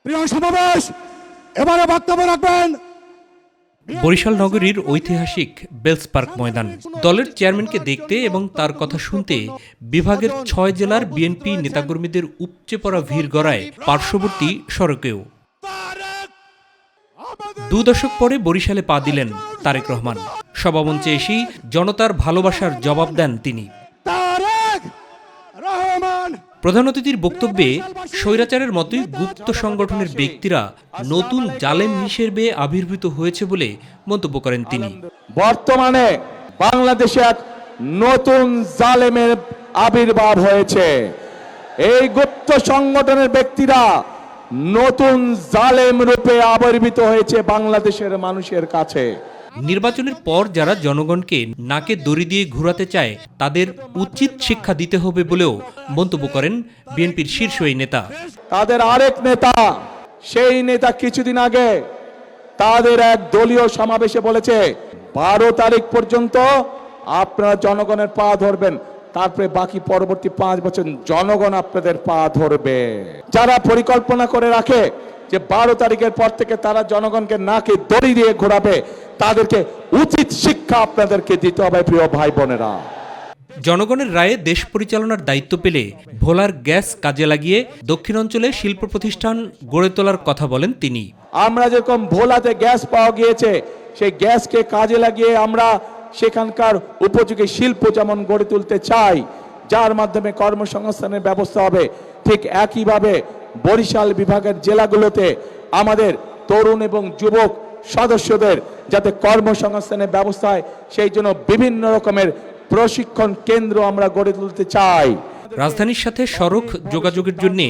প্রিয় সমাবেশ, এবারে বক্তব্য রাখবেন বরিশাল নগরীর ঐতিহাসিক বেলস পার্ক ময়দান। দলের চেয়ারম্যানকে দেখতে এবং তার কথা শুনতে বিভাগের 6 জেলার বিএনপি নেতাকর্মীদের উপচে পড়া ভিড় গড়ায় পার্শ্ববর্তী সড়কেও। 2 দশক পরে বরিশালে পা দিলেন তারেক রহমান। সভামঞ্চে এসেই জনতার ভালোবাসার জবাব দেন তিনি। তারেক রহমান। প্রধান অতিথির বক্তব্যে স্বৈরাচারের মতোই গুপ্ত সংগঠনের ব্যক্তিরা নতুন জালেম হিসেবে আবির্ভূত হয়েছে বলে মন্তব্য করেন তিনি। বর্তমানে বাংলাদেশে এক নতুন জালেমের আবির্ভাব হয়েছে। এই গুপ্ত সংগঠনের ব্যক্তিরা নতুন জালেম রূপে আবির্ভূত হয়েছে বাংলাদেশের মানুষের কাছে। নির্বাচনের পর যারা জনগণকে নাকে দড়ি দিয়ে ঘুরাতে চায় তাদের উচিত শিক্ষা দিতে হবে বলেও মন্তব্য করেন বিএনপির শীর্ষ এই নেতা। তাদের আরেক নেতা, সেই নেতা কিছুদিন আগে তাদের এক দলীয় সমাবেশে বলেছে 12 তারিখ পর্যন্ত আপনারা জনগণের পা ধরবেন, তারপরে বাকি পরবর্তী 5 বছর জনগণ আপনাদের পা ধরবে। যারা পরিকল্পনা করে রাখে যে 12 তারিখের পর থেকে তারা জনগণকে নাকে দড়ি দিয়ে ঘোরাবে, তাদেরকে উচিত শিক্ষা আপনাদেরকে দিতে হবে প্রিয় ভাই বোনেরা। জনগণের রায়ে দেশ পরিচালনার দায়িত্ব পেলে ভোলার গ্যাস কাজে লাগিয়ে দক্ষিণাঞ্চলে শিল্প প্রতিষ্ঠান গড়ে তোলার কথা বলেন তিনি। আমরা যেরকম ভোলাতে গ্যাস পাওয়া গিয়েছে, সেই গ্যাসকে কাজে লাগিয়ে আমরা সেখানকার উপযোগী শিল্প যেমন গড়ে তুলতে চাই, যার মাধ্যমে কর্মসংস্থানের ব্যবস্থা হবে, ঠিক একইভাবে বরিশাল বিভাগের জেলাগুলোতে আমাদের তরুণ এবং যুবক সদস্যদের যাতে কর্মসংস্থানের ব্যবস্থা হয়, সেই জন্য বিভিন্ন রকমের প্রশিক্ষণ কেন্দ্র আমরা গড়ে তুলতে চাই। রাজধানীর সাথে সড়ক যোগাযোগের জন্য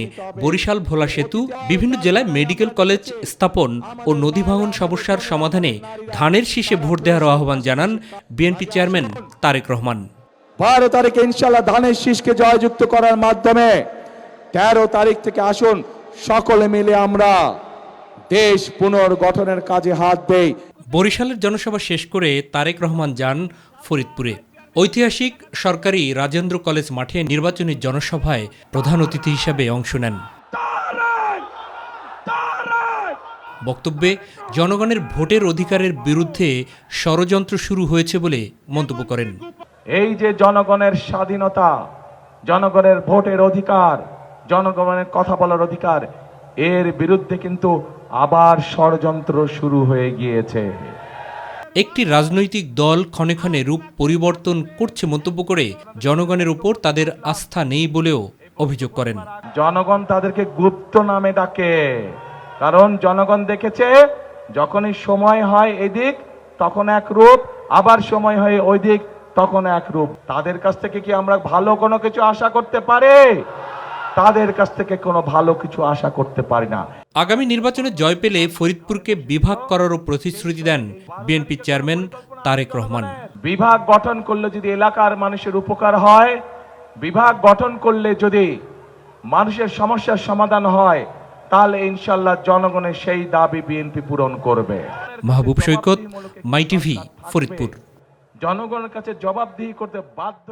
বরিশাল ভোলা সেতু, বিভিন্ন জেলায় মেডিকেল কলেজ স্থাপন ও নদী ভাঙন সমস্যার সমাধানে ধানের শীষে ভোট দেওয়ার আহ্বান জানান বিএনপি চেয়ারম্যান তারেক রহমান। 12 তারিখে ইনশাআল্লাহ ধানের শীষকে জয়যুক্ত করার মাধ্যমে 13 তারিখ থেকে আসুন সকলে মিলে আমরা দেশ পুনর্গঠনের কাজে হাত দেই। বরিশালের জনসভা শেষ করে তারেক রহমান যান ফরিদপুরে। ঐতিহাসিক সরকারি রাজেন্দ্র কলেজ মাঠে নির্বাচনী জনসভায় প্রধান অতিথি হিসাবে অংশ নেন। বক্তব্যে জনগণের ভোটের অধিকারের বিরুদ্ধে ষড়যন্ত্র শুরু হয়েছে বলে মন্তব্য করেন। এই যে জনগণের স্বাধীনতা, জনগণের ভোটের অধিকার, জনগণের কথা বলার অধিকার, এর বিরুদ্ধে কিন্তু আবার ষড়যন্ত্র শুরু হয়ে গিয়েছে। একটি রাজনৈতিক দল ক্ষণে ক্ষণে রূপ পরিবর্তন করছে মন্তব্য করে জনগণের উপর তাদের আস্থা নেই বলেও অভিযোগ করেন। জনগণ তাদেরকে গুপ্ত নামে ডাকে, কারণ জনগণ দেখেছে যখনই সময় হয় এদিক তখন এক রূপ, আবার সময় হয় ওই দিক তখন এক রূপ। তাদের কাছ থেকে কি আমরা ভালো কোনো কিছু আশা করতে পারি? তাদের কাছ থেকে কোনো ভালো কিছু আশা করতে পারি না। আগামী নির্বাচনে জয় পেলে ফরিদপুরকে বিভাগ করারও প্রতিশ্রুতি দেন বিএনপি চেয়ারম্যান তারেক রহমান। বিভাগ গঠন করলে যদি এলাকার মানুষের উপকার হয়, বিভাগ গঠন করলে যদি মানুষের সমস্যার সমাধান হয়, তাহলে ইনশাআল্লাহ জনগণের সেই দাবি বিএনপি পূরণ করবে। মাহবুব সৈকত, মাই টিভি, ফরিদপুর। জনগণের কাছে জবাবদিহি করতে বাধ্য।